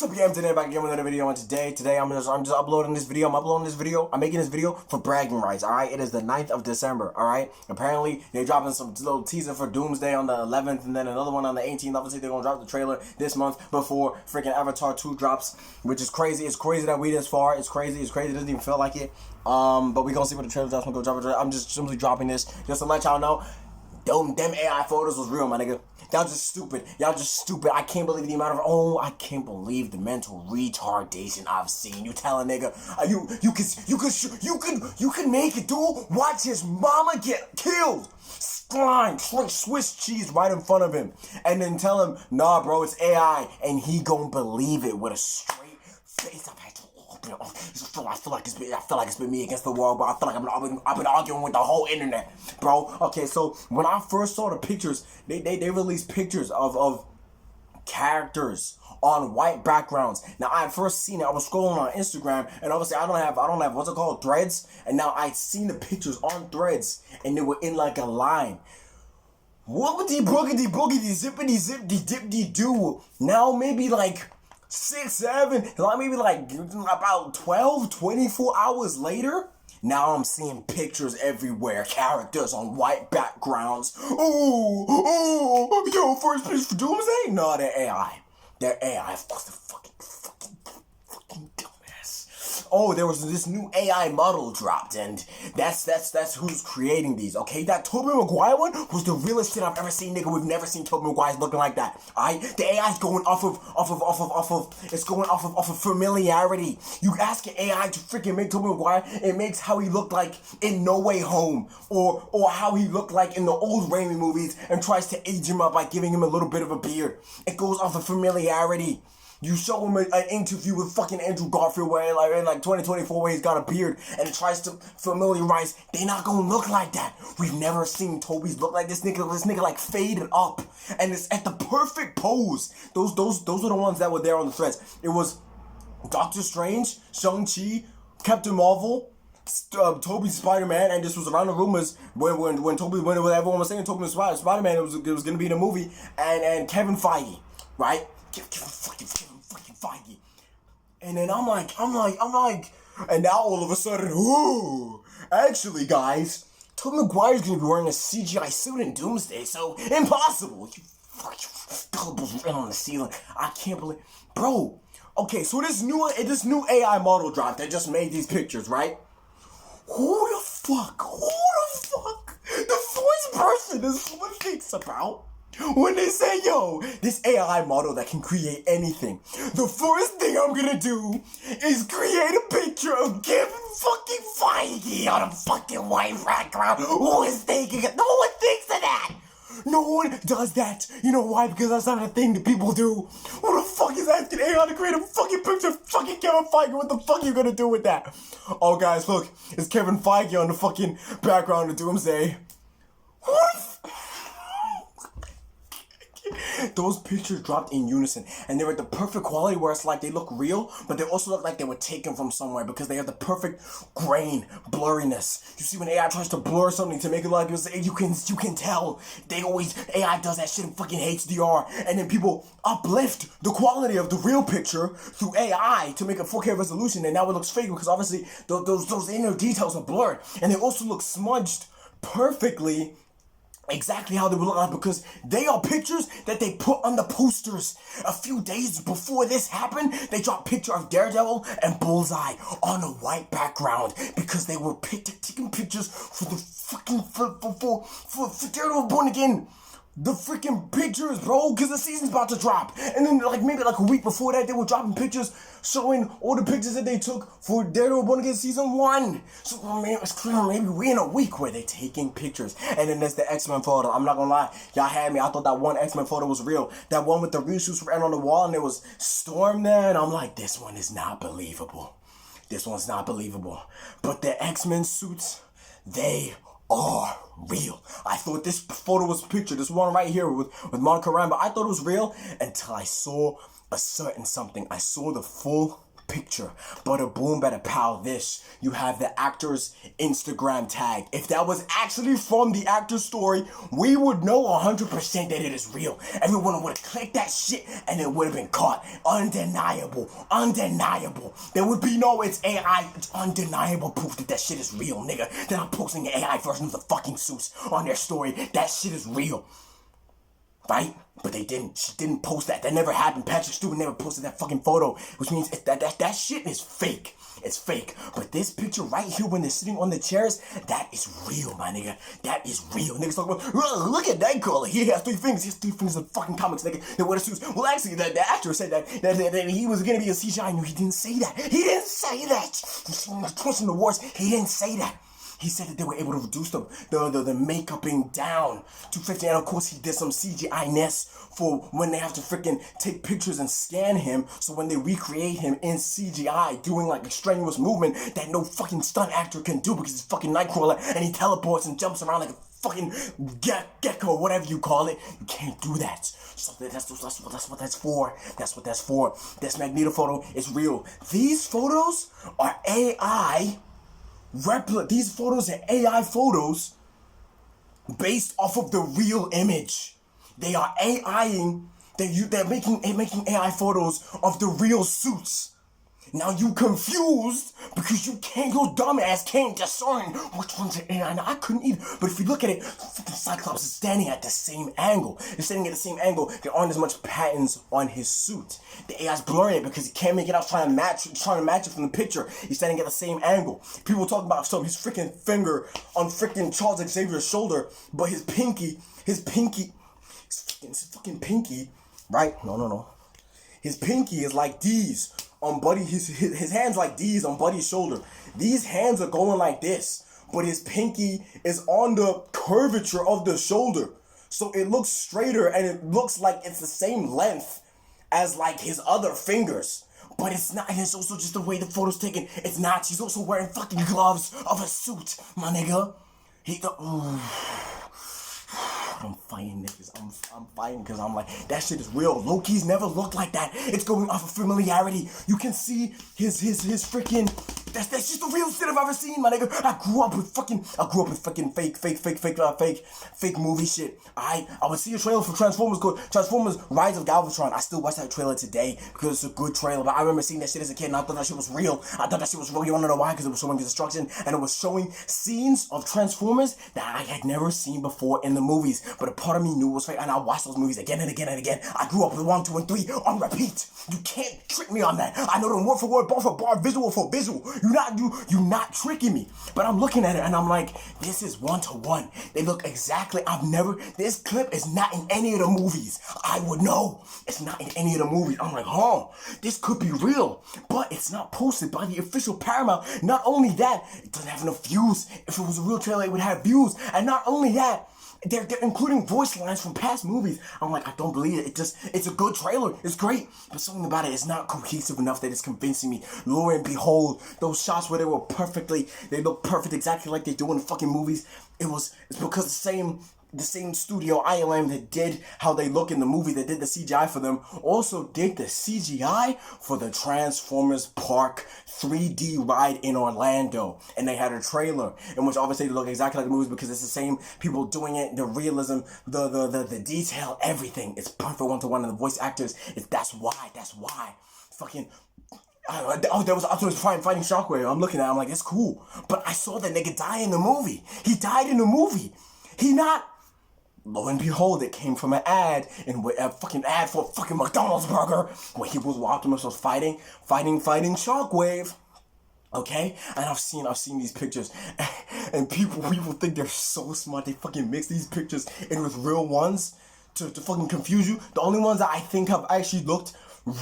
What's up, I'm today back again with another video, and today I'm just uploading this video. I'm making this video for bragging rights. Alright, it is the 9th of December. Alright, apparently they're dropping some little teaser for Doomsday on the 11th, and then another one on the 18th. Obviously they're gonna drop the trailer this month before freaking Avatar 2 drops, which is crazy. It's crazy that we this far. It's crazy. It doesn't even feel like it. But we gonna see what the trailer drops. I'm gonna go drop it. I'm just simply dropping this just to let y'all know. Them AI photos was real, my nigga. Y'all just stupid. I can't believe the amount of I can't believe the mental retardation I've seen. You tell a nigga, you can make it, dude. Watch his mama get killed. Slime, straight Swiss cheese right in front of him, and then tell him, nah, bro, it's AI, and he gonna believe it with a straight face. I feel like it's been me against the world, bro. I feel like I've been arguing with the whole internet, bro. Okay, so when I first saw the pictures, they released pictures of characters on white backgrounds. Now I had first seen it. I was scrolling on Instagram, and obviously I don't have what's it called, Threads. And now I'd seen the pictures on Threads, and they were in like a line. What would the boogity boogity zippity zippity dipty do? Now maybe like 6, 7, maybe like about 12, 24 hours later, now I'm seeing pictures everywhere, characters on white backgrounds. Yo, first place for Doomsday? No, they're AI. They're AI. Of course, they're fucking dumbass. Oh, there was this new AI model dropped, and that's who's creating these. Okay, that Tobey Maguire one was the realest shit I've ever seen, nigga. We've never seen Tobey Maguire looking like that. Alright, the AI's going off of familiarity. You ask an AI to freaking make Tobey Maguire, it makes how he looked like in No Way Home, or how he looked like in the old Raimi movies, and tries to age him up by giving him a little bit of a beard. It goes off of familiarity. You show him an interview with fucking Andrew Garfield where in 2024 where he's got a beard and it tries to familiarize. They not gonna look like that. We've never seen Toby's look like this nigga. This nigga like faded up and it's at the perfect pose. Those are the ones that were there on the Threads. It was Doctor Strange, Shang-Chi, Captain Marvel, Toby's Spider-Man, and this was around the rumors when everyone was saying Toby was Spider-Man, it was gonna be in a movie, and Kevin Feige, right? Kevin fucking Feige. And then I'm like, and now all of a sudden, ooh, actually guys, Tobey Maguire's gonna be wearing a CGI suit in Doomsday, so impossible. You gullibles ran on the ceiling. I can't believe, bro. Okay, so this new AI model dropped. They just made these pictures, right? Who the fuck? The first person this someone thinks about when they say, yo, this AI model that can create anything, the first thing I'm gonna do is create a picture of Kevin fucking Feige on a fucking white background. Who is thinking it? No one thinks of that. No one does that. You know why? Because that's not a thing that people do. Who the fuck is asking AI to create a fucking picture of fucking Kevin Feige? What the fuck are you gonna do with that? Oh, guys, look. It's Kevin Feige on the fucking background of Doomsday. What? Those pictures dropped in unison, and they were the perfect quality where it's like they look real, but they also look like they were taken from somewhere because they have the perfect grain blurriness. You see, when AI tries to blur something to make it like it was, you can tell AI does that shit in fucking HDR, and then people uplift the quality of the real picture through AI to make a 4K resolution, and now it looks fake because obviously those inner details are blurred, and they also look smudged perfectly. Exactly how they would look like, because they are pictures that they put on the posters. A few days before this happened, they dropped a picture of Daredevil and Bullseye on a white background because they were taking pictures for the fucking for Daredevil Born Again. The freaking pictures, bro, because the season's about to drop. And then maybe a week before that, they were dropping pictures showing all the pictures that they took for Daredevil Born Again Season 1. So, I mean, it's clear maybe we're in a week where they're taking pictures. And then there's the X-Men photo. I'm not gonna lie, y'all had me. I thought that one X-Men photo was real. That one with the reshoots ran on the wall and there was Storm there. And I'm like, this one is not believable. This one's not believable. But the X-Men suits, they are real. I thought this photo was picture, this one right here with Monica Rambeau, I thought it was real until I saw a certain something. I saw the full picture. Bada boom, bada pow, this. You have the actor's Instagram tag. If that was actually from the actor's story, we would know 100% that it is real. Everyone would have clicked that shit and it would have been caught. Undeniable. Undeniable. There would be no, it's AI. It's undeniable proof that that shit is real, nigga. They're not posting an AI version of the fucking suits on their story. That shit is real. Right? But they didn't. She didn't post that. That never happened. Patrick Stewart never posted that fucking photo. Which means that shit is fake. It's fake. But this picture right here when they're sitting on the chairs, that is real, my nigga. That is real. Niggas talk about, look at that color. He has 3 fingers. He has 3 fingers in fucking comics, nigga. They wear the suits. Well, actually, the actor said that he was going to be a CGI. No, he didn't say that. He didn't say that. Twisting the words. He didn't say that. He said that they were able to reduce the makeuping down to 50. And of course, he did some CGI-ness for when they have to freaking take pictures and scan him. So when they recreate him in CGI, doing like extraneous movement that no fucking stunt actor can do because he's fucking Nightcrawler and he teleports and jumps around like a fucking gecko, whatever you call it. You can't do that. So that's what that's for. That's what that's for. This Magneto photo is real. These photos are AI. These photos are AI photos based off of the real image. They are AIing. They're making AI photos of the real suits. Now you confused because your dumbass can't discern which one's an AI. Now I couldn't either. But if you look at it, the Cyclops is standing at the same angle. They're standing at the same angle. There aren't as much patterns on his suit. The AI's blurring it because he can't make it out trying to match it from the picture. He's standing at the same angle. People talk about his freaking finger on freaking Charles Xavier's shoulder, but his fucking pinky, right? No. His pinky is like these on Buddy. His hands like these on Buddy's shoulder. These hands are going like this, but his pinky is on the curvature of the shoulder. So it looks straighter and it looks like it's the same length as like his other fingers. But it's not, and it's also just the way the photo's taken. It's not. He's also wearing fucking gloves of a suit, my nigga. I'm fighting niggas. I'm fighting because I'm like, that shit is real. Loki's never looked like that. It's going off of familiarity. You can see his freaking. That's just the real shit I've ever seen, my nigga. I grew up with fucking fake movie shit. I would see a trailer for Transformers Rise of Galvatron. I still watch that trailer today because it's a good trailer. But I remember seeing that shit as a kid and I thought that shit was real. You wanna know why? Because it was showing destruction and it was showing scenes of Transformers that I had never seen before in the movies. But a part of me knew it was fake and I watched those movies again and again and again. I grew up with 1, 2, and 3 on repeat. You can't trick me on that. I know them word for word, bar for bar, visual for visual. You're not tricking me. But I'm looking at it and I'm like, this is 1-to-1. They look exactly, this clip is not in any of the movies. I would know. It's not in any of the movies. I'm like, this could be real. But it's not posted by the official Paramount. Not only that, it doesn't have enough views. If it was a real trailer, it would have views. And not only that, they're including voice lines from past movies. I'm like, I don't believe it. It's a good trailer. It's great. But something about it is not cohesive enough that it's convincing me. Lo and behold, those shots where they look perfect exactly like they do in the fucking movies. It's because the same studio, ILM, that did how they look in the movie, that did the CGI for them, also did the CGI for the Transformers Park 3D ride in Orlando. And they had a trailer in which obviously they look exactly like the movies because it's the same people doing it, the realism, the detail, everything. It's perfect 1-to-1 and the voice actors, that's why. Fucking... there was Optimus Prime fighting Shockwave. I'm looking at it, I'm like, that's cool. But I saw that nigga die in the movie. He died in the movie. Lo and behold, it came from an ad, a fucking ad for a fucking McDonald's burger, where Optimus was fighting Shockwave. Okay? And I've seen these pictures, and people think they're so smart, they fucking mix these pictures in with real ones to fucking confuse you. The only ones that I think have actually looked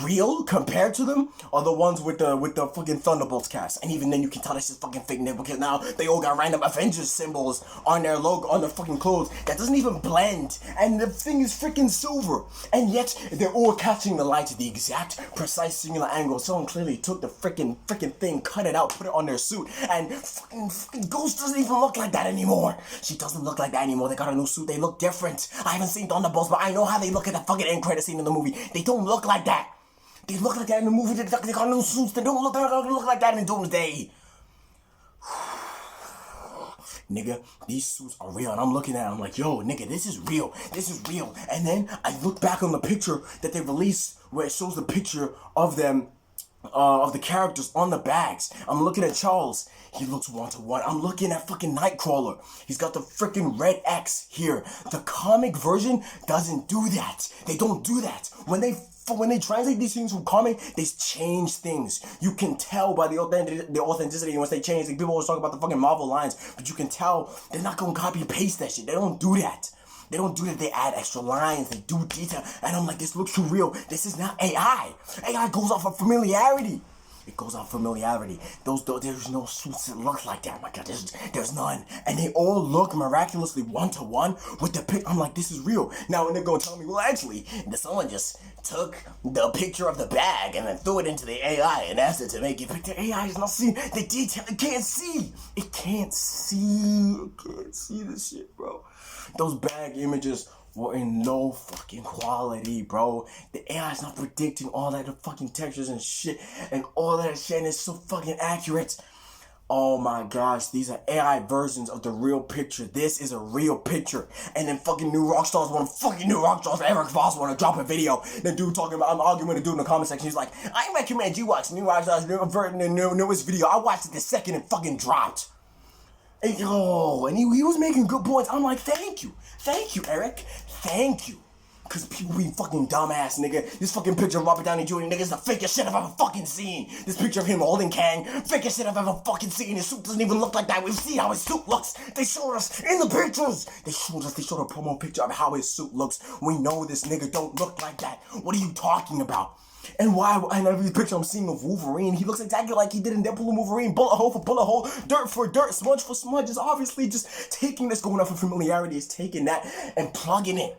real compared to them are the ones with the fucking Thunderbolts cast, and even then you can tell that's just fucking fake name because now they all got random Avengers symbols on their logo, on their fucking clothes that doesn't even blend, and the thing is freaking silver, and yet they're all catching the light at the exact precise singular angle. Someone clearly took the freaking thing, cut it out, put it on their suit, and fucking Ghost doesn't even look like that anymore. She doesn't look like that anymore. They got a new suit. They look different. I haven't seen Thunderbolts, but I know how they look at the fucking end credit scene in the movie. They don't look like that. They look like that in the movie. They got new suits. They don't look like that in Doomsday. Nigga, these suits are real. And I'm looking at it, I'm like, yo, nigga, this is real. This is real. And then I look back on the picture that they released where it shows the picture of them, of the characters on the bags. I'm looking at Charles. He looks 1-to-1. I'm looking at fucking Nightcrawler. He's got the freaking red X here. The comic version doesn't do that. They don't do that. When they translate these things from comic, they change things. You can tell by the authenticity once they change. Like, people always talk about the fucking Marvel lines, but you can tell they're not gonna copy and paste that shit. They don't do that. They don't do that. They add extra lines. They do detail. And I'm like, this looks too real. This is not AI. AI goes off of familiarity. It goes on familiarity. There's no suits that look like that. My God, there's none. And they all look miraculously 1-to-1 with the pic. I'm like, this is real. Now, when they're going to tell me, well, actually, someone just took the picture of the bag and then threw it into the AI and asked it to make it. But the AI is not seeing the detail. It can't see. It can't see. It can't see this shit, bro. Those bag images were in no fucking quality, bro. The AI is not predicting all that, the fucking textures and shit and all that shit, and it's so fucking accurate. Oh my gosh, these are AI versions of the real picture. This is a real picture. And then fucking New Rockstars Eric Voss wanna drop a video. The dude talking about, I'm arguing with a dude in the comment section. He's like, I recommend you watch New Rockstars' newest video. I watched it the second it fucking dropped. And, and he was making good points. I'm like, thank you, Eric, thank you. Cause people be fucking dumbass, nigga. This fucking picture of Robert Downey Jr., nigga, is the fakest shit I've ever fucking seen. This picture of him holding Kang, fakest shit I've ever fucking seen. His suit doesn't even look like that. We've seen how his suit looks. They showed us in the pictures. They showed a promo picture of how his suit looks. We know this nigga don't look like that. What are you talking about? And why? And every picture I'm seeing of Wolverine, he looks exactly like he did in Deadpool and Wolverine. Bullet hole for bullet hole, dirt for dirt, smudge for smudge. It's obviously just taking this, going off of familiarity, is taking that and plugging it.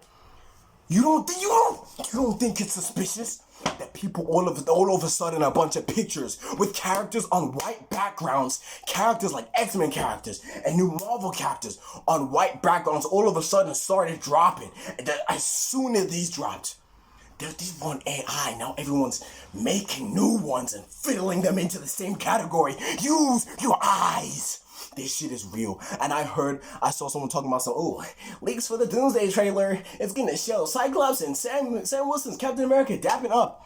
You don't think it's suspicious that people all of a sudden a bunch of pictures with characters on white backgrounds, characters like X-Men characters and new Marvel characters on white backgrounds all of a sudden started dropping. And as soon as these dropped, these weren't AI. Now everyone's making new ones and filling them into the same category. Use your eyes. This shit is real. And I saw someone talking about leaks for the Doomsday trailer. It's gonna show Cyclops and Sam Wilson's Captain America dapping up.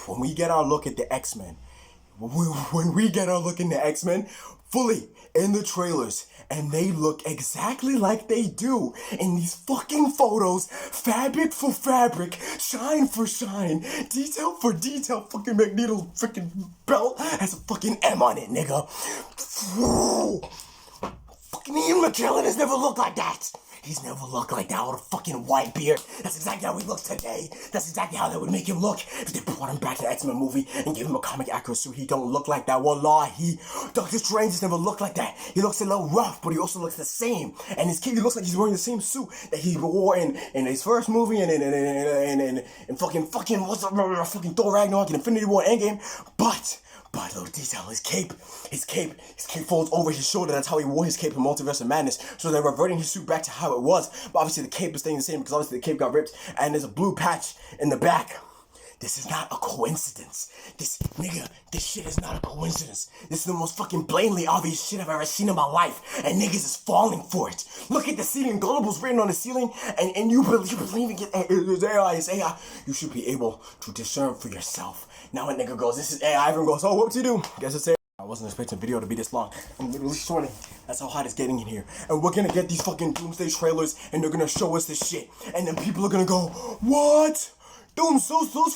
When we get our look at the X-Men, fully in the trailers, and they look exactly like they do in these fucking photos, fabric for fabric, shine for shine, detail for detail. Fucking Magneto's freaking belt has a fucking M on it, nigga. Fucking Ian McKellen has never looked like that. He's never looked like that with a fucking white beard. That's exactly how he looks today. That's exactly how they would make him look if they brought him back to the X-Men movie and gave him a comic accurate suit. He don't look like that. Wallahi. Doctor Strange has never looked like that. He looks a little rough, but he also looks the same. And his kid, he looks like he's wearing the same suit that he wore in his first movie and fucking fucking Thor Ragnarok and Infinity War Endgame. But little detail, his cape folds over his shoulder. That's how he wore his cape in Multiverse of Madness. So they're reverting his suit back to how it was. But obviously the cape is staying the same because obviously the cape got ripped and there's a blue patch in the back. This is not a coincidence. This shit is not a coincidence. This is the most fucking blatantly obvious shit I've ever seen in my life. And niggas is falling for it. Look at the ceiling. Global's written on the ceiling. And you believe it's AI. You should be able to discern for yourself. Now when nigga goes, this is AI, everyone goes, oh, what to do? Guess it's AI. I wasn't expecting the video to be this long. I'm literally shorting. That's how hot it's getting in here. And we're gonna get these fucking Doomsday trailers and they're gonna show us this shit. And then people are gonna go, what? Those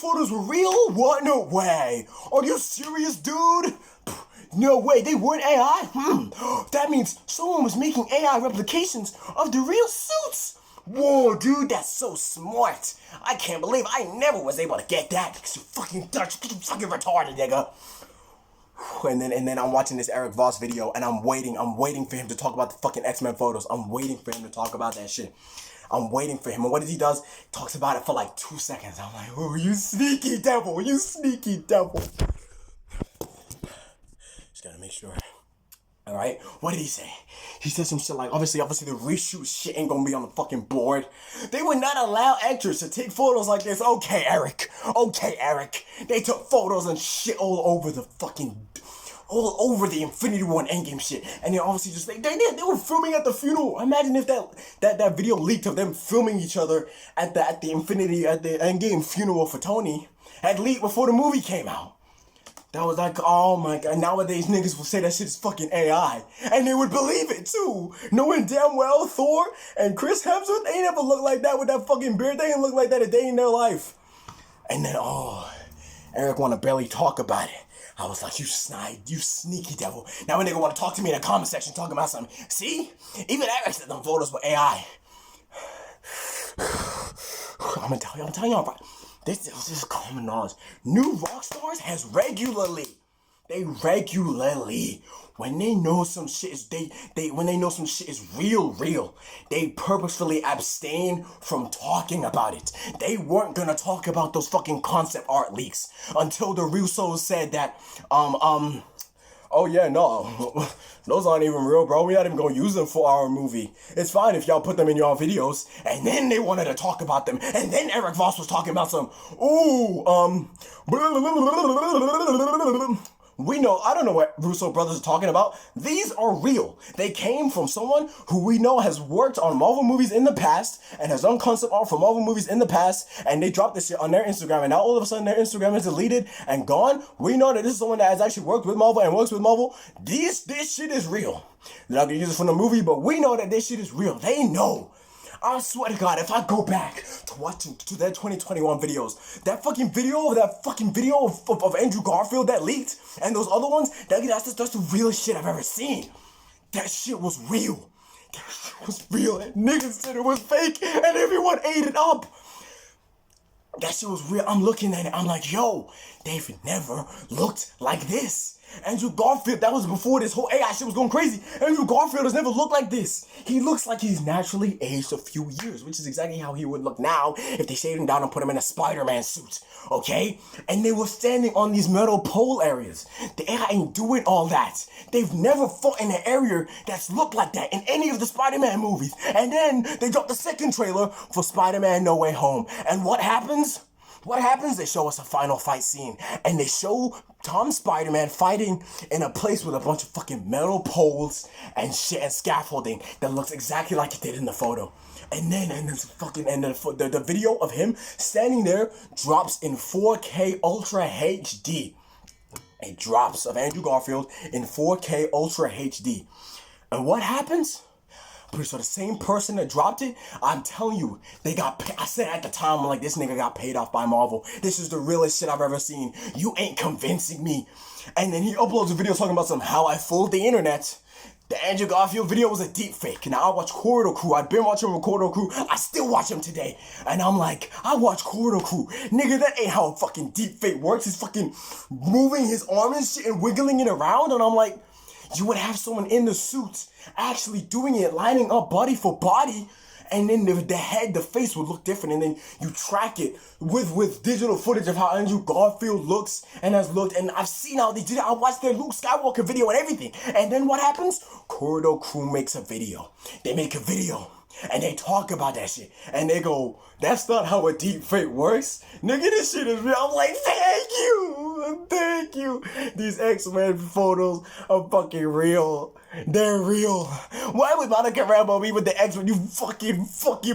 photos were real? What? No way. Are you serious, dude? No way, they weren't AI? That means someone was making AI replications of the real suits. Whoa, dude, that's so smart. I can't believe I never was able to get that because you fucking Dutch, you fucking retarded, nigga. And then I'm watching this Eric Voss video and I'm waiting for him to talk about the fucking X-Men photos. I'm waiting for him to talk about that shit. I'm waiting for him. And what does he do? Talks about it for like 2 seconds. I'm like, oh, you sneaky devil. You sneaky devil. Just gotta make sure All right, what did he say? He said some shit like, obviously the reshoot shit ain't gonna be on the fucking board. They would not allow actors to take photos like this. Okay, Eric. They took photos and shit all over the Infinity War and Endgame shit. And then obviously just they were filming at the funeral. Imagine if that video leaked of them filming each other at the Endgame funeral for Tony had leaked before the movie came out. That was like, oh my god, nowadays niggas will say that shit is fucking AI. And they would believe it too. Knowing damn well Thor and Chris Hemsworth, they never looked like that with that fucking beard. They didn't look like that a day in their life. And then, Eric wanna barely talk about it. I was like, you sneaky devil. Now a nigga wanna talk to me in the comment section talking about something. See? Even Eric said them photos were AI. I'm telling y'all, bro. This is common knowledge. New rock stars has regularly, when they know some shit is when they know some shit is real, they purposefully abstain from talking about it. They weren't gonna talk about those fucking concept art leaks until the Russos said that oh yeah, no, those aren't even real, bro. We're not even gonna use them for our movie. It's fine if y'all put them in your videos. And then they wanted to talk about them. And then Eric Voss was talking about some, we know, I don't know what Russo brothers are talking about. These are real. They came from someone who we know has worked on Marvel movies in the past and has done concept art for Marvel movies in the past, and they dropped this shit on their Instagram, and now all of a sudden their Instagram is deleted and gone. We know that this is someone that has actually worked with Marvel and works with Marvel. This shit is real. They're not gonna use it from the movie, but we know that this shit is real. They know. I swear to God, if I go back to their 2021 videos, that fucking video of Andrew Garfield that leaked, and those other ones, that's the realest shit I've ever seen. That shit was real. And niggas said it was fake, and everyone ate it up. That shit was real. I'm looking at it, I'm like, yo, they've never looked like this. Andrew Garfield, that was before this whole AI shit was going crazy. Andrew Garfield has never looked like this. He looks like he's naturally aged a few years, which is exactly how he would look now if they shaved him down and put him in a Spider-Man suit, okay? And they were standing on these metal pole areas. The AI ain't doing all that. They've never fought in an area that's looked like that in any of the Spider-Man movies. And then they dropped the second trailer for Spider-Man No Way Home. And what happens? They show us a final fight scene, and they show Tom Spider-Man fighting in a place with a bunch of fucking metal poles and shit and scaffolding that looks exactly like it did in the photo. And then the video of him standing there drops in 4K Ultra HD. It drops of Andrew Garfield in 4K Ultra HD. And what happens? Pretty sure the same person that dropped it, I'm telling you, they got paid. I said at the time, I'm like, this nigga got paid off by Marvel. This is the realest shit I've ever seen. You ain't convincing me. And then he uploads a video talking about how I fooled the internet. The Andrew Garfield video was a deep fake. Now I watch Corridor Crew. I've been watching Corridor Crew. I still watch him today. And I'm like, I watch Corridor Crew. Nigga, that ain't how a fucking deep fake works. He's fucking moving his arm and shit and wiggling it around. And I'm like, you would have someone in the suit actually doing it, lining up body for body, and then the head, the face would look different, and then you track it with digital footage of how Andrew Garfield looks and has looked, and I've seen how they did it. I watched their Luke Skywalker video and everything, and then what happens? Corridor Crew makes a video. They make a video, and they talk about that shit, and they go, that's not how a deep fake works. Nigga, this shit is real. I'm like, thank you. These X-Men photos are fucking real. They're real. Why would Monica Rambeau be with the X-Men? You fucking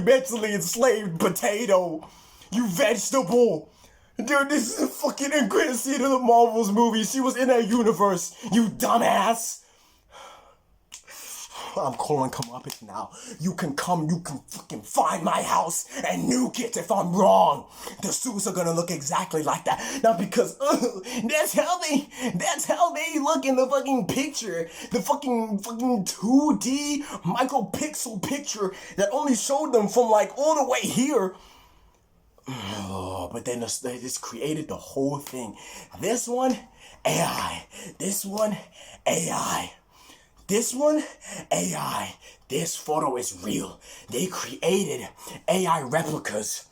mentally enslaved potato. You vegetable. Dude, this is a fucking ingredient scene of the Marvel's movie. She was in that universe. You dumbass. I'm calling comeuppance now. You can fucking find my house and nuke it if I'm wrong. The suits are gonna look exactly like that. Not because, that's how they look in the fucking picture. The fucking 2D micropixel picture that only showed them from like all the way here. Oh, but then they just created the whole thing. This one, AI. This one, AI. This one, AI. This photo is real. They created AI replicas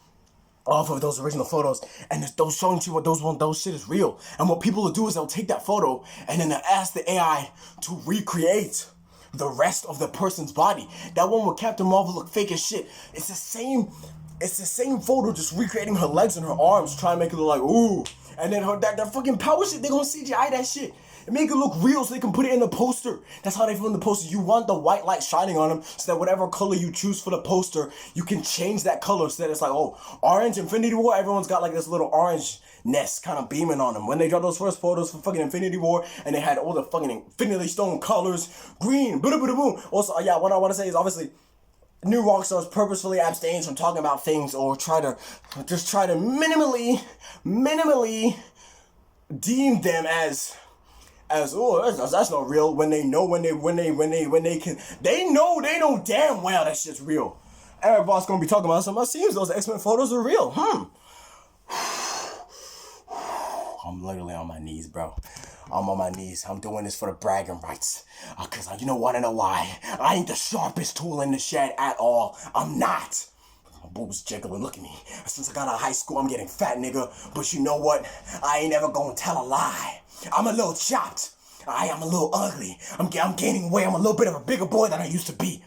off of those original photos, and those showing you what those shit is real. And what people will do is they'll take that photo and then they'll ask the AI to recreate the rest of the person's body. That one with Captain Marvel look fake as shit. It's the same photo, just recreating her legs and her arms, trying to make it look like ooh. And then that fucking power shit, they gonna CGI that shit and make it look real so they can put it in the poster. That's how they film the poster. You want the white light shining on them so that whatever color you choose for the poster, you can change that color so that it's like, oh, orange, Infinity War, everyone's got like this little orange nest kind of beaming on them. When they got those first photos for fucking Infinity War and they had all the fucking Infinity Stone colors, green, boom. Also, yeah, what I want to say is obviously new rock stars purposefully abstain from talking about things or try to minimally deem them as oh, that's not real when they know they know damn well that shit's real. Eric Voss gonna be talking about some. It seems those X-Men photos are real. I'm literally on my knees, bro. I'm on my knees. I'm doing this for the bragging rights. Cause you know what? I know why. I ain't the sharpest tool in the shed at all. I'm not. My boobs jiggling. Look at me. Since I got out of high school, I'm getting fat, nigga. But you know what? I ain't ever gonna tell a lie. I'm a little chopped. I'm a little ugly. I'm gaining weight. I'm a little bit of a bigger boy than I used to be.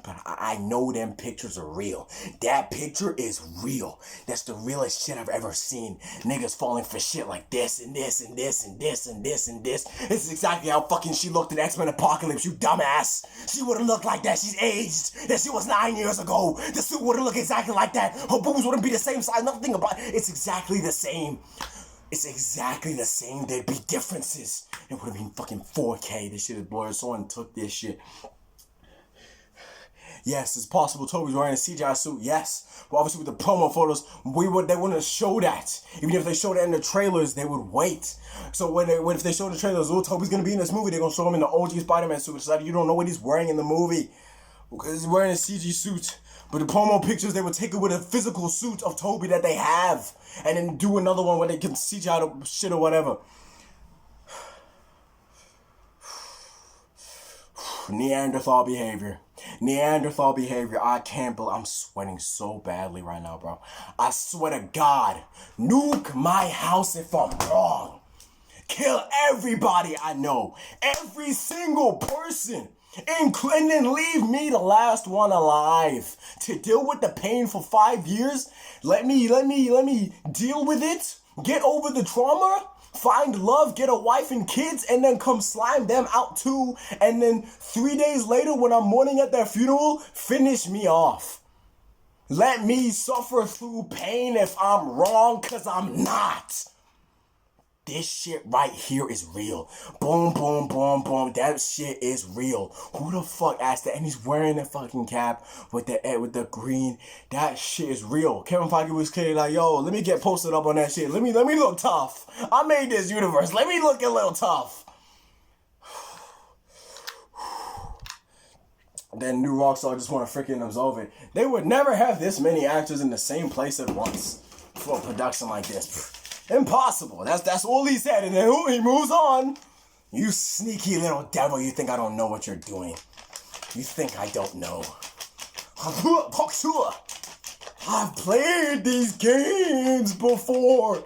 But I know them pictures are real. That picture is real. That's the realest shit I've ever seen. Niggas falling for shit like this and this and this and this and this and this. This is exactly how fucking she looked in X-Men Apocalypse, you dumbass. She wouldn't look like that. She's aged. That shit was 9 years ago. The suit wouldn't look exactly like that. Her boobs wouldn't be the same size. Nothing about it. It's exactly the same. It's exactly the same. There'd be differences. It would have been fucking 4K. This shit is blurred. Someone took this shit. Yes, it's possible Toby's wearing a CGI suit, yes. But obviously with the promo photos, they wouldn't show that. Even if they showed it in the trailers, they would wait. So if they show the trailers, oh, Toby's gonna be in this movie, they're gonna show him in the OG Spider-Man suit. It's like you don't know what he's wearing in the movie. Because he's wearing a CG suit. But the promo pictures, they would take it with a physical suit of Toby that they have. And then do another one where they can CGI the shit or whatever. Neanderthal behavior. I can't believe I'm sweating so badly right now, bro. I swear to God, nuke my house if I'm wrong. Kill everybody I know. Every single person. And then leave me the last one alive to deal with the pain for 5 years. Let me deal with it. Get over the trauma. Find love, get a wife and kids, and then come slime them out too. And then 3 days later, when I'm mourning at their funeral, finish me off. Let me suffer through pain if I'm wrong, cause I'm not. This shit right here is real. Boom, boom, boom, boom. That shit is real. Who the fuck asked that? And he's wearing the fucking cap with the green. That shit is real. Kevin Feige was kidding like, yo, let me get posted up on that shit. Let me look tough. I made this universe. Let me look a little tough. Then New Rockstar just want to freaking absolve it. They would never have this many actors in the same place at once for a production like this. Impossible. That's all he said, and then he moves on. You sneaky little devil, you think I don't know what you're doing. You think I don't know. I've played these games before.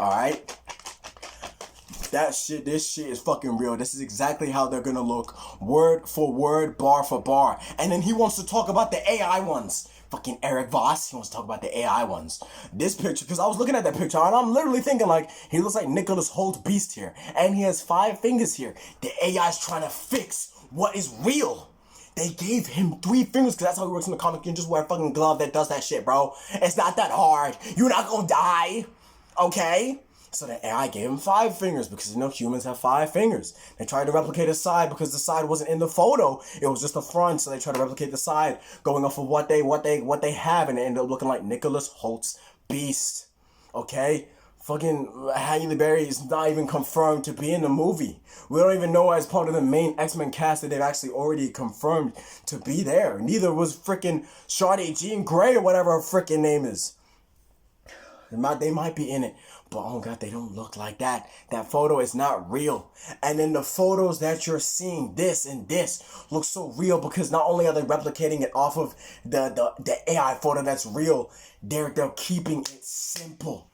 Alright? This shit is fucking real. This is exactly how they're gonna look. Word for word, bar for bar. And then he wants to talk about the AI ones. Fucking Eric Voss, he wants to talk about the AI ones. This picture, because I was looking at that picture and I'm literally thinking like, he looks like Nicholas Holt Beast here. And he has 5 fingers here. The AI's trying to fix what is real. They gave him 3 fingers because that's how it works in the comic. You can just wear a fucking glove that does that shit, bro. It's not that hard. You're not gonna die. Okay? So the AI gave him 5 fingers because, humans have 5 fingers. They tried to replicate his side because the side wasn't in the photo. It was just the front, so they tried to replicate the side going off of what they have, and it ended up looking like Nicholas Holt's Beast. Okay? Fucking Halle Berry is not even confirmed to be in the movie. We don't even know as part of the main X-Men cast that they've actually already confirmed to be there. Neither was freaking Sade Jean Grey or whatever her freaking name is. They might be in it, but oh God, they don't look like that. That photo is not real. And then the photos that you're seeing, this and this, look so real because not only are they replicating it off of the AI photo that's real, they're keeping it simple.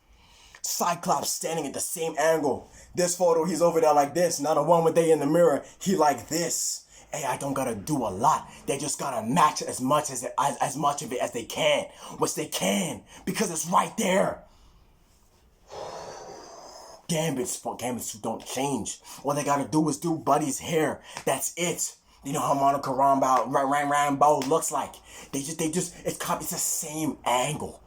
Cyclops standing at the same angle. This photo, he's over there like this. Not the one where they in the mirror. He like this. AI don't gotta do a lot. They just gotta match as much of it as they can, which they can because it's right there. Gambits don't change. All they gotta do is do Buddy's hair. That's it. You know how Monica Rambeau looks like. It's the same angle.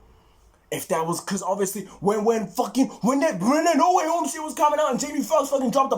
If that was, cause obviously when that No Way Home shit was coming out and Jamie Foxx fucking dropped I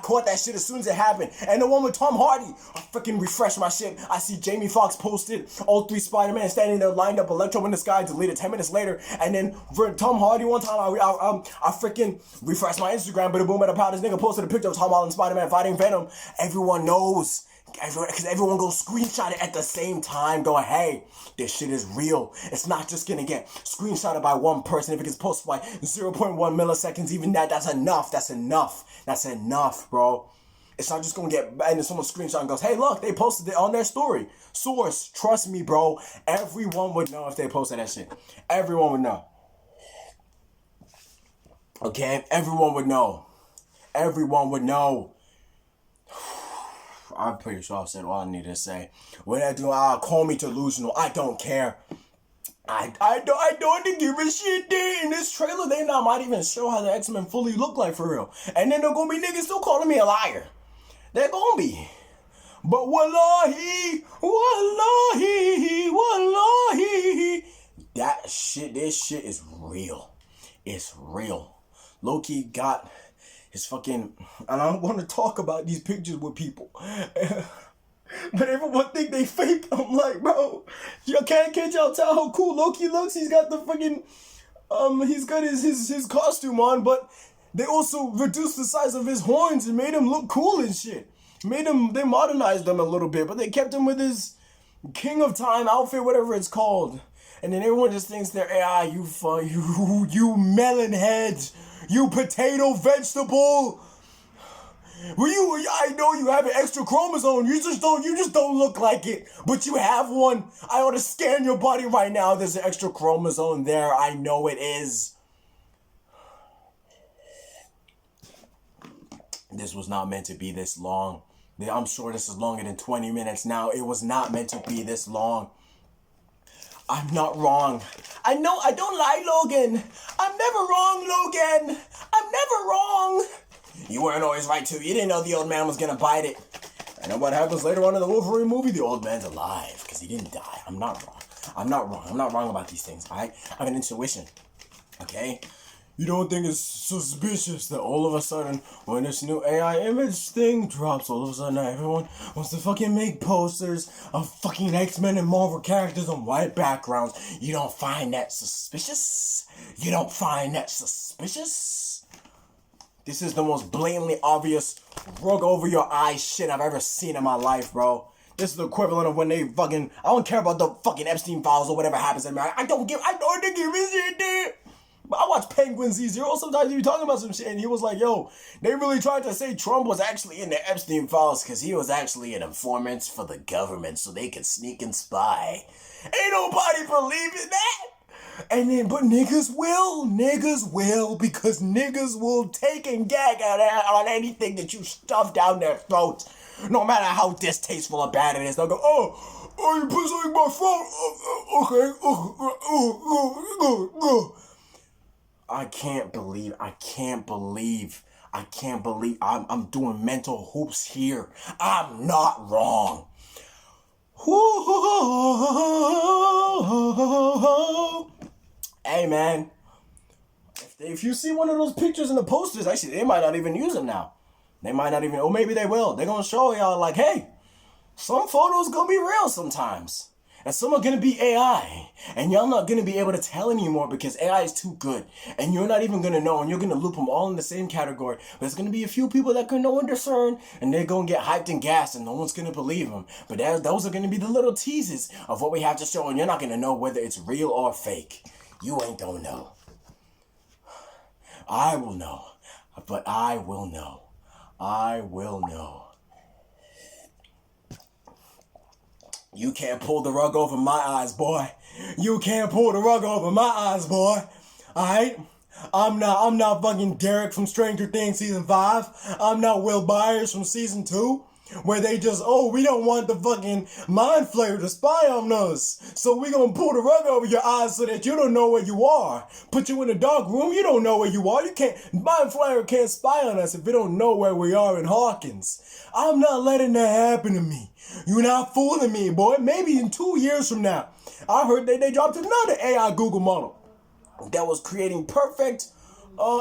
caught that shit as soon as it happened. And the one with Tom Hardy, I freaking refreshed my shit. I see Jamie Foxx posted all 3 Spider-Man standing there lined up, Electro in the sky, deleted 10 minutes later. And then for Tom Hardy one time, I freaking refreshed my Instagram, but a boom at a pow, this nigga posted a picture of Tom Holland Spider-Man fighting Venom. Everyone knows. Because everyone goes screenshot it at the same time, going, hey, this shit is real. It's not just gonna get screenshotted by one person. If it gets posted by 0.1 milliseconds, even that's enough. That's enough, bro. It's not just gonna get, and then someone screenshot and goes, hey, look, they posted it on their story. Source, trust me, bro. Everyone would know if they posted that shit. Everyone would know. Okay? Everyone would know. I'm pretty sure I said all I needed to say. When I do, call me delusional. I don't care. I don't give a shit. There in this trailer, they might even show how the X-Men fully look like for real. And then they're gonna be niggas still calling me a liar. They're gonna be. But wallahi, this shit is real. It's real. Loki got his fucking, and I'm going to talk about these pictures with people, but everyone think they fake. I'm like, bro, can't y'all tell how cool Loki looks? He's got the fucking, he's got his costume on, but they also reduced the size of his horns and made him look cool and shit. They modernized him a little bit, but they kept him with his King of Time outfit, whatever it's called. And then everyone just thinks they're AI. You melon heads. You potato vegetable. I know you have an extra chromosome. You just don't look like it. But you have one. I ought to scan your body right now. There's an extra chromosome there. I know it is. This was not meant to be this long. I'm sure this is longer than 20 minutes now. It was not meant to be this long. I'm not wrong. I know I don't lie, Logan. I'm never wrong, Logan. I'm never wrong. You weren't always right, too. You didn't know the old man was going to bite it. And then what happens later on in the Wolverine movie? The old man's alive because he didn't die. I'm not wrong. I'm not wrong about these things, all right? I have an intuition, okay? You don't think it's suspicious that all of a sudden, when this new AI image thing drops, all of a sudden everyone wants to fucking make posters of fucking X-Men and Marvel characters on white backgrounds? You don't find that suspicious? This is the most blatantly obvious, rug over your eyes shit I've ever seen in my life, bro. This is the equivalent of when they fucking, I don't care about the fucking Epstein files or whatever happens in America. I don't give a shit, dude. But I watch Penguin Z0. Sometimes he be talking about some shit, and he was like, yo, they really tried to say Trump was actually in the Epstein files because he was actually an informant for the government so they could sneak and spy. Ain't nobody believing that. And then, but niggas will, because niggas will take and gag on anything that you stuff down their throats, no matter how distasteful or bad it is. They'll go, oh, you put something in my throat, okay, I can't believe I'm doing mental hoops here. I'm not wrong. Hey, man. If you see one of those pictures in the posters, actually, they might not even use them now. They might not even, or maybe they will. They're going to show y'all like, hey, some photos going to be real sometimes. And some are going to be AI. And y'all not going to be able to tell anymore because AI is too good. And you're not even going to know. And you're going to loop them all in the same category. But there's going to be a few people that can know and discern. And they're going to get hyped and gassed. And no one's going to believe them. But those are going to be the little teases of what we have to show. And you're not going to know whether it's real or fake. You ain't going to know. I will know. But I will know. I will know. You can't pull the rug over my eyes, boy. You can't pull the rug over my eyes, boy. Alright? I'm not fucking Derek from Stranger Things season 5. I'm not Will Byers from season 2. Where they just, we don't want the fucking mind flayer to spy on us. So we gonna pull the rug over your eyes so that you don't know where you are. Put you in a dark room, you don't know where you are. Mind flayer can't spy on us if we don't know where we are in Hawkins. I'm not letting that happen to me. You're not fooling me, boy. Maybe in 2 years from now. I heard they dropped another AI Google model that was creating perfect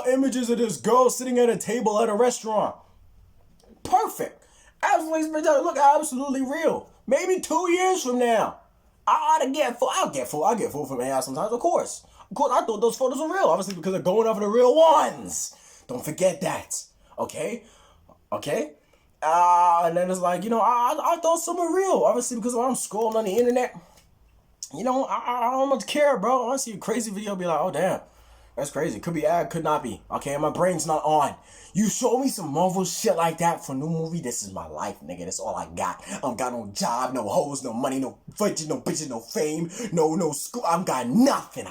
images of this girl sitting at a table at a restaurant. Perfect. Absolutely spectacular. Look, absolutely real. Maybe 2 years from now, I'll get full from AI sometimes. Of course, I thought those photos were real. Obviously, because they're going off of the real ones. Don't forget that. Okay. And then it's like, I thought some were real. Obviously, because when I'm scrolling on the internet, I don't much care, bro. I see a crazy video, be like, oh damn. That's crazy. Could be ad, could not be. Okay, my brain's not on. You show me some Marvel shit like that for a new movie, this is my life, nigga. That's all I got. I don't got no job, no hoes, no money, no budget, no bitches, no fame, no school. I got nothing.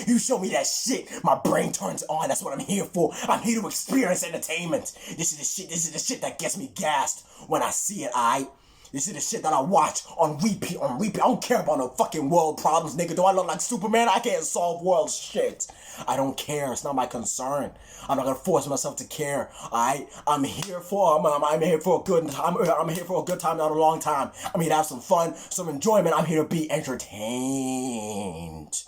You show me that shit, my brain turns on. That's what I'm here for. I'm here to experience entertainment. This is the shit that gets me gassed when I see it, alright? This is the shit that I watch on repeat. I don't care about no fucking world problems, nigga. Do I look like Superman? I can't solve world shit. I don't care. It's not my concern. I'm not gonna force myself to care. Alright? I'm here for a good time. I'm here for a good time, not a long time. I'm here to have some fun, some enjoyment. I'm here to be entertained.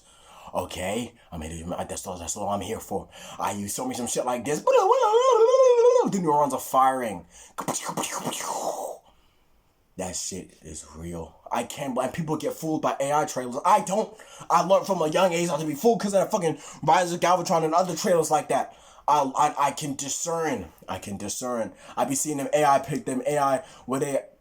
Okay? That's all I'm here for. You show me some shit like this. The neurons are firing. That shit is real. I can't believe people get fooled by AI trailers. I don't. I learned from a young age not to be fooled because of that fucking Rise of Galvatron and other trailers like that. I can discern. I be seeing them AI where they, it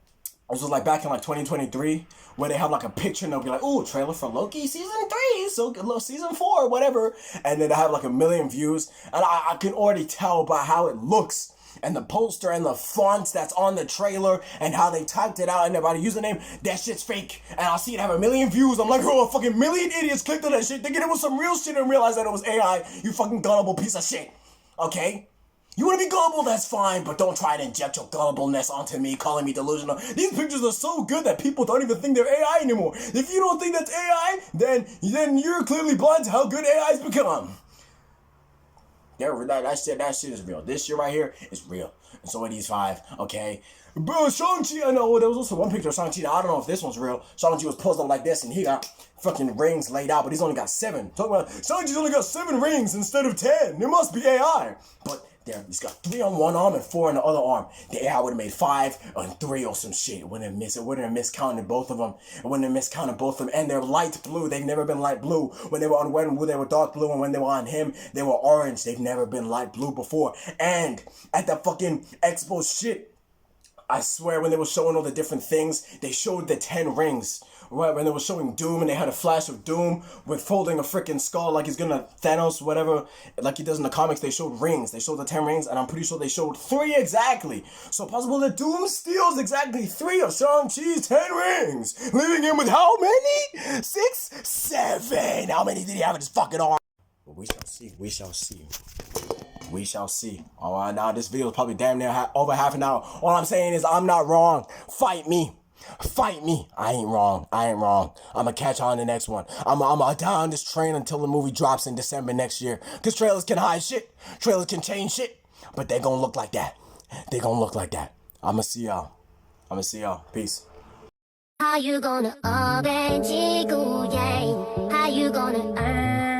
was like back in like 2023 where they have like a picture and they'll be like, ooh, trailer for Loki season 3, so season 4, whatever. And then they have like 1 million views. And I can already tell by how it looks. And the poster and the fonts that's on the trailer and how they typed it out and by the username, that shit's fake. And I'll see it have 1 million views. I'm like, a fucking million idiots clicked on that shit thinking it was some real shit and realized that it was AI. You fucking gullible piece of shit. Okay? You wanna be gullible, that's fine, but don't try to inject your gullibleness onto me, calling me delusional. These pictures are so good that people don't even think they're AI anymore. If you don't think that's AI, then you're clearly blind to how good AI's become. That shit is real. This shit right here is real. And so are these 5, okay? Bro, Shang-Chi, I know, there was also one picture of Shang-Chi. I don't know if this one's real. Shang-Chi was posed up like this, and he got fucking rings laid out, but he's only got 7. Talking about, Shang-Chi's only got 7 rings instead of 10. It must be AI. But there, he's got 3 on one arm and 4 on the other arm. The AI would have made 5 and 3 or some shit. It wouldn't have miscounted both of them. And they're light blue. They've never been light blue. When they were on Wenwu, they were dark blue, and when they were on him, they were orange. They've never been light blue before. And at the fucking expo shit, I swear when they were showing all the different things, they showed the 10 rings. Right, when they were showing Doom and they had a flash of Doom with folding a freaking skull like he's gonna Thanos, whatever, like he does in the comics. They showed rings. They showed the 10 rings, and I'm pretty sure they showed 3 exactly. So possible that Doom steals exactly 3 of Shang-Chi's 10 rings, leaving him with how many? 6? 7. How many did he have in his fucking arm? But we shall see. Alright, now this video is probably damn near over half an hour. All I'm saying is I'm not wrong. Fight me. I ain't wrong. I'ma catch on the next one. I'ma die on this train until the movie drops in December next year. Cause trailers can hide shit. Trailers can change shit. But they gonna look like that. I'ma see y'all. Peace. How you gonna obey? How you gonna earn?